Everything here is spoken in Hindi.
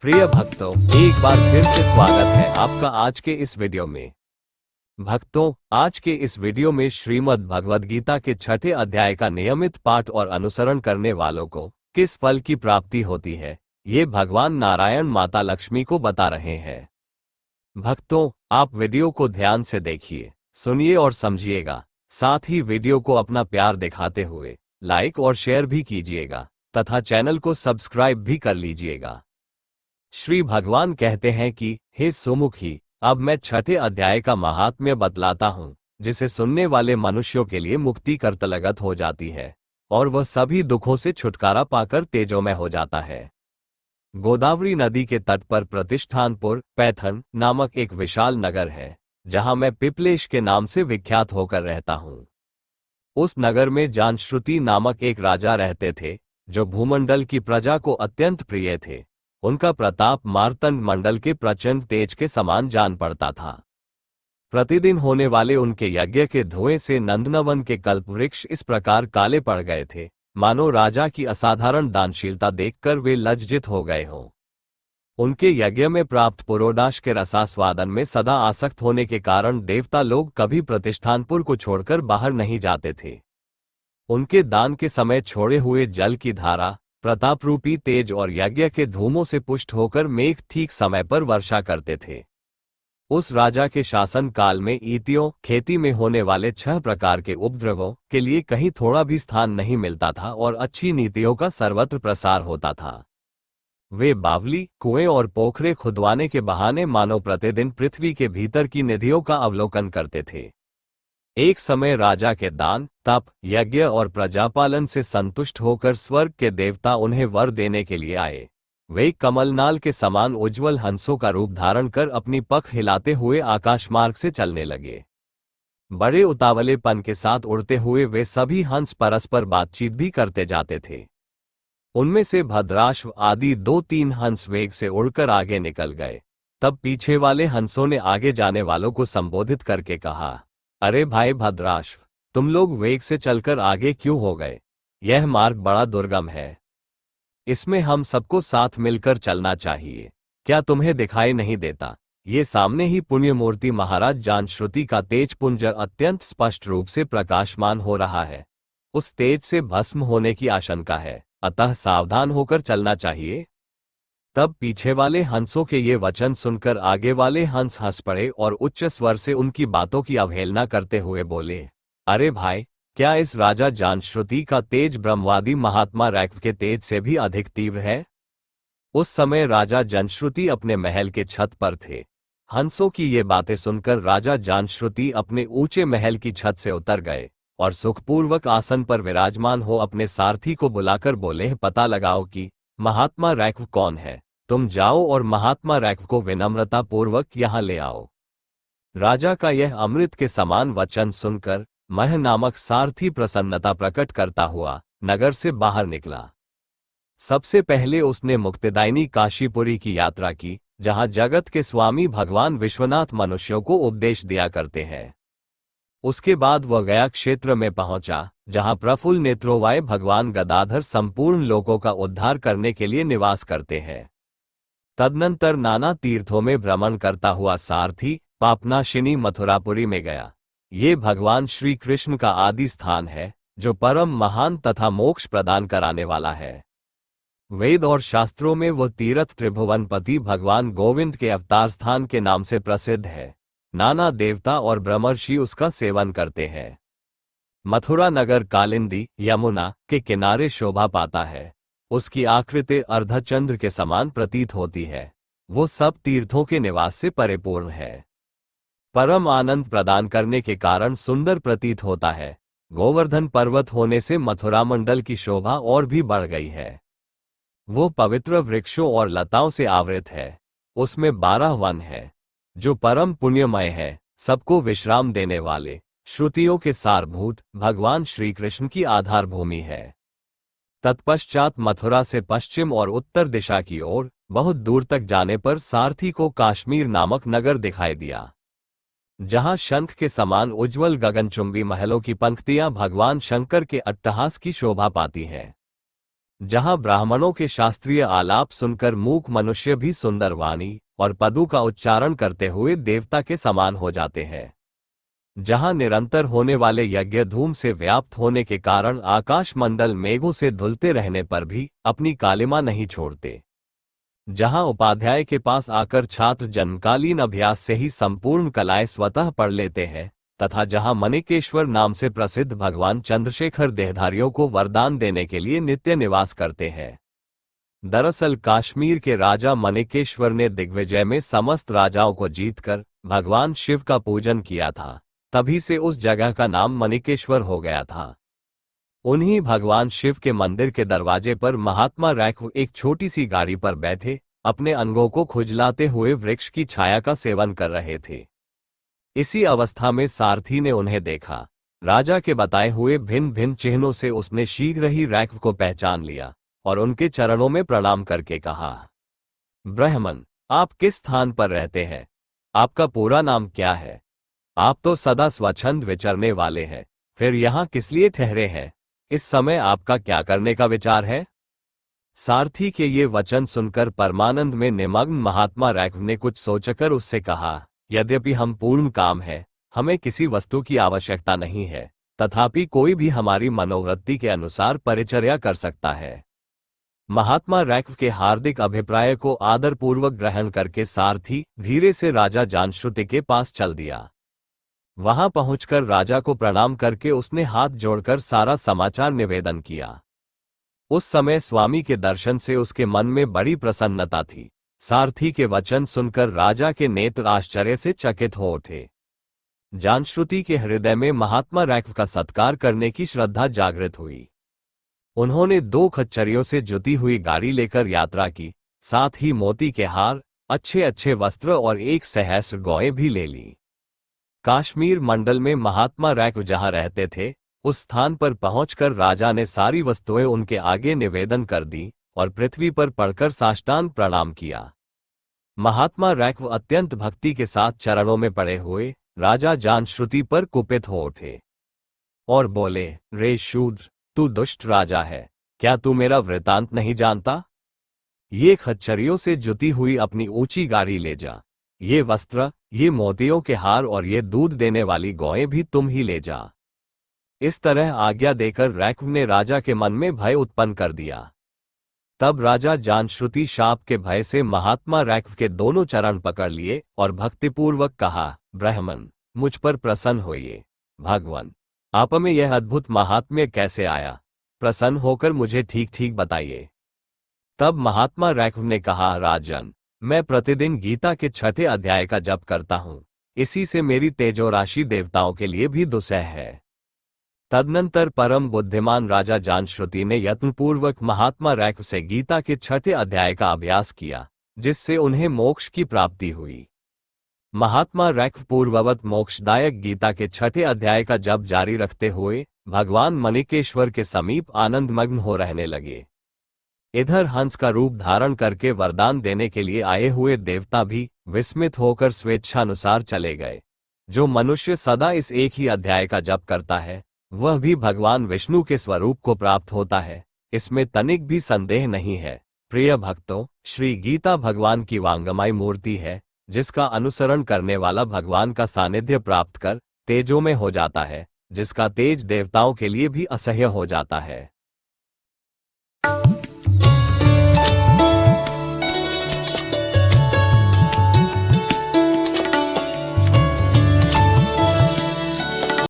प्रिय भक्तों, एक बार फिर से स्वागत है आपका आज के इस वीडियो में। भक्तों, आज के इस वीडियो में श्रीमद् भगवद गीता के 6ठे अध्याय का नियमित पाठ और अनुसरण करने वालों को किस फल की प्राप्ति होती है, ये भगवान नारायण माता लक्ष्मी को बता रहे हैं। भक्तों, आप वीडियो को ध्यान से देखिए, सुनिए और समझिएगा। साथ ही वीडियो को अपना प्यार दिखाते हुए लाइक और शेयर भी कीजिएगा तथा चैनल को सब्सक्राइब भी कर लीजिएगा। श्री भगवान कहते हैं कि हे सुमुखी, अब मैं 6ठे अध्याय का महात्म्य बतलाता हूँ, जिसे सुनने वाले मनुष्यों के लिए मुक्ति कर्तलगत हो जाती है और वह सभी दुखों से छुटकारा पाकर तेजोमय हो जाता है। गोदावरी नदी के तट पर प्रतिष्ठानपुर पैथन नामक एक विशाल नगर है, जहां मैं पिपलेश के नाम से विख्यात होकर रहता हूँ। उस नगर में जानश्रुति नामक एक राजा रहते थे, जो भूमंडल की प्रजा को अत्यंत प्रिय थे। उनका प्रताप मार्तंड मंडल के प्रचंड तेज के समान जान पड़ता था। प्रतिदिन होने वाले उनके यज्ञ के धुएं से नंदनवन के कल्पवृक्ष इस प्रकार काले पड़ गए थे, मानो राजा की असाधारण दानशीलता देखकर वे लज्जित हो गए हों। उनके यज्ञ में प्राप्त पुरोडाश के रसास्वादन में सदा आसक्त होने के कारण देवता लोग कभी प्रतिष्ठानपुर को छोड़कर बाहर नहीं जाते थे। उनके दान के समय छोड़े हुए जल की धारा, प्रताप रूपी तेज और यज्ञ के धूमों से पुष्ट होकर मेघ ठीक समय पर वर्षा करते थे। उस राजा के शासन काल में ईतियों खेती में होने वाले 6 प्रकार के उपद्रवों के लिए कहीं थोड़ा भी स्थान नहीं मिलता था और अच्छी नीतियों का सर्वत्र प्रसार होता था। वे बावली, कुएं और पोखरे खुदवाने के बहाने मानव प्रतिदिन पृथ्वी के भीतर की निधियों का अवलोकन करते थे। एक समय राजा के दान, तप, यज्ञ और प्रजापालन से संतुष्ट होकर स्वर्ग के देवता उन्हें वर देने के लिए आए। वे कमलनाल के समान उज्ज्वल हंसों का रूप धारण कर अपनी पख हिलाते हुए आकाश मार्ग से चलने लगे। बड़े उतावलेपन के साथ उड़ते हुए वे सभी हंस परस्पर बातचीत भी करते जाते थे। उनमें से भद्राश्व आदि 2-3 हंस वेग से उड़कर आगे निकल गए। तब पीछे वाले हंसों ने आगे जाने वालों को संबोधित करके कहा, अरे भाई भद्राश्व, तुम लोग वेग से चलकर आगे क्यों हो गए? यह मार्ग बड़ा दुर्गम है। इसमें हम सबको साथ मिलकर चलना चाहिए। क्या तुम्हें दिखाई नहीं देता? ये सामने ही पुण्यमूर्ति महाराज जानश्रुति का तेज पुंज अत्यंत स्पष्ट रूप से प्रकाशमान हो रहा है। उस तेज से भस्म होने की आशंका है, अतः सावधान होकर चलना चाहिए। तब पीछे वाले हंसों के ये वचन सुनकर आगे वाले हंस हंस पड़े और उच्च स्वर से उनकी बातों की अवहेलना करते हुए बोले, अरे भाई, क्या इस राजा जानश्रुति का तेज ब्रह्मवादी महात्मा रैक्व के तेज से भी अधिक तीव्र है? उस समय राजा जानश्रुति अपने महल के छत पर थे। हंसों की ये बातें सुनकर राजा जानश्रुति अपने ऊंचे महल की छत से उतर गए और सुखपूर्वक आसन पर विराजमान हो अपने सारथी को बुलाकर बोले, पता लगाओ कि महात्मा रैक्व कौन है। तुम जाओ और महात्मा रैक्व को विनम्रता पूर्वक यहाँ ले आओ। राजा का यह अमृत के समान वचन सुनकर मह नामक सारथी प्रसन्नता प्रकट करता हुआ नगर से बाहर निकला। सबसे पहले उसने मुक्तिदायिनी काशीपुरी की यात्रा की, जहां जगत के स्वामी भगवान विश्वनाथ मनुष्यों को उपदेश दिया करते हैं। उसके बाद वह गया क्षेत्र में पहुंचा, जहां प्रफुल्ल नेत्रोवाय भगवान गदाधर संपूर्ण लोगों का उद्धार करने के लिए निवास करते हैं। तदनंतर नाना तीर्थों में भ्रमण करता हुआ सारथी पापनाशिनी मथुरापुरी में गया। ये भगवान श्री कृष्ण का आदि स्थान है, जो परम महान तथा मोक्ष प्रदान कराने वाला है। वेद और शास्त्रों में वह तीर्थ त्रिभुवनपति भगवान गोविंद के अवतार स्थान के नाम से प्रसिद्ध है। नाना देवता और ब्रह्मर्षि उसका सेवन करते हैं। मथुरा नगर कालिंदी यमुना के किनारे शोभा पाता है। उसकी आकृति अर्धचंद्र के समान प्रतीत होती है। वो सब तीर्थों के निवास से परिपूर्ण है। परम आनंद प्रदान करने के कारण सुंदर प्रतीत होता है। गोवर्धन पर्वत होने से मथुरा मंडल की शोभा और भी बढ़ गई है। वो पवित्र वृक्षों और लताओं से आवृत है। उसमें 12 वन है, जो परम पुण्यमय है, सबको विश्राम देने वाले, श्रुतियों के सारभूत भगवान श्री कृष्ण की आधार भूमि है। तत्पश्चात मथुरा से पश्चिम और उत्तर दिशा की ओर बहुत दूर तक जाने पर सारथी को काश्मीर नामक नगर दिखाई दिया, जहां शंख के समान उज्ज्वल गगनचुंबी महलों की पंक्तियां भगवान शंकर के अट्टहास की शोभा पाती हैं। जहां ब्राह्मणों के शास्त्रीय आलाप सुनकर मूक मनुष्य भी सुंदर वाणी और पदों का उच्चारण करते हुए देवता के समान हो जाते हैं। जहां निरंतर होने वाले यज्ञ धूम से व्याप्त होने के कारण आकाश मंडल मेघों से धुलते रहने पर भी अपनी कालिमा नहीं छोड़ते। जहां उपाध्याय के पास आकर छात्र जन्मकालीन अभ्यास से ही संपूर्ण कलाएं स्वतः पढ़ लेते हैं, तथा जहां मणिकेश्वर नाम से प्रसिद्ध भगवान चंद्रशेखर देहधारियों को वरदान देने के लिए नित्य निवास करते हैं। दरअसल काश्मीर के राजा मणिकेश्वर ने दिग्विजय में समस्त राजाओं को जीतकर भगवान शिव का पूजन किया था, तभी से उस जगह का नाम मणिकेश्वर हो गया था। उन्हीं भगवान शिव के मंदिर के दरवाजे पर महात्मा रैक्व एक छोटी सी गाड़ी पर बैठे अपने अंगों को खुजलाते हुए वृक्ष की छाया का सेवन कर रहे थे। इसी अवस्था में सारथी ने उन्हें देखा। राजा के बताए हुए भिन्न भिन्न चिन्हों से उसने शीघ्र ही रैक्व को पहचान लिया और उनके चरणों में प्रणाम करके कहा, ब्राह्मण, आप किस स्थान पर रहते हैं? आपका पूरा नाम क्या है? आप तो सदा स्वच्छंद विचरने वाले हैं, फिर यहाँ किस लिए ठहरे हैं? इस समय आपका क्या करने का विचार है? सारथी के ये वचन सुनकर परमानंद में निमग्न महात्मा रैक्व ने कुछ सोचकर उससे कहा, यद्यपि हम पूर्ण काम है, हमें किसी वस्तु की आवश्यकता नहीं है, तथापि कोई भी हमारी मनोवृत्ति के अनुसार परिचर्या कर सकता है। महात्मा रैक्व के हार्दिक अभिप्राय को आदरपूर्वक ग्रहण करके सारथी धीरे से राजा जानश्रुति के पास चल दिया। वहां पहुंचकर राजा को प्रणाम करके उसने हाथ जोड़कर सारा समाचार निवेदन किया। उस समय स्वामी के दर्शन से उसके मन में बड़ी प्रसन्नता थी। सारथी के वचन सुनकर राजा के नेत्र आश्चर्य से चकित हो उठे। जानश्रुति के हृदय में महात्मा रैक्व का सत्कार करने की श्रद्धा जागृत हुई। उन्होंने 2 खच्चरियों से जुती हुई गाड़ी लेकर यात्रा की, साथ ही मोती के हार, अच्छे अच्छे वस्त्र और 1 सहस्र गौएं भी ले ली। काश्मीर मंडल में महात्मा रैक्व जहां रहते थे, उस स्थान पर पहुंचकर राजा ने सारी वस्तुएं उनके आगे निवेदन कर दी और पृथ्वी पर पड़कर साष्टांग प्रणाम किया। महात्मा रैक्व अत्यंत भक्ति के साथ चरणों में पड़े हुए राजा जानश्रुति पर कुपित हो उठे और बोले, रे शूद्र, तू दुष्ट राजा है, क्या तू मेरा वृतांत नहीं जानता? ये खच्चरियों से जुती हुई अपनी ऊंची गाड़ी ले जा, ये वस्त्र, ये मोतियों के हार और ये दूध देने वाली गौएं भी तुम ही ले जा। इस तरह आज्ञा देकर रैक्व ने राजा के मन में भय उत्पन्न कर दिया। तब राजा जानश्रुति शाप के भय से महात्मा रैक्व के दोनों चरण पकड़ लिए और भक्तिपूर्वक कहा, ब्राह्मण, मुझ पर प्रसन्न होइए। भगवान, आप में यह अद्भुत महात्म्य कैसे आया? प्रसन्न होकर मुझे ठीक ठीक बताइए। तब महात्मा रैक्व ने कहा, राजन, मैं प्रतिदिन गीता के 6ठे अध्याय का जप करता हूँ, इसी से मेरी तेजोराशि देवताओं के लिए भी दुस्सह है। तदनंतर परम बुद्धिमान राजा जानश्रुति ने यत्नपूर्वक महात्मा रैक्व से गीता के 6ठे अध्याय का अभ्यास किया, जिससे उन्हें मोक्ष की प्राप्ति हुई। महात्मा रैक्व पूर्ववत मोक्षदायक गीता के 6ठे अध्याय का जप जारी रखते हुए भगवान मणिकेश्वर के समीप आनंदमग्न हो रहने लगे। इधर हंस का रूप धारण करके वरदान देने के लिए आए हुए देवता भी विस्मित होकर स्वेच्छानुसार चले गए। जो मनुष्य सदा इस एक ही अध्याय का जप करता है, वह भी भगवान विष्णु के स्वरूप को प्राप्त होता है, इसमें तनिक भी संदेह नहीं है। प्रिय भक्तों, श्री गीता भगवान की वांगमय मूर्ति है, जिसका अनुसरण करने वाला भगवान का सानिध्य प्राप्त कर तेजों में हो जाता है, जिसका तेज देवताओं के लिए भी असह्य हो जाता है।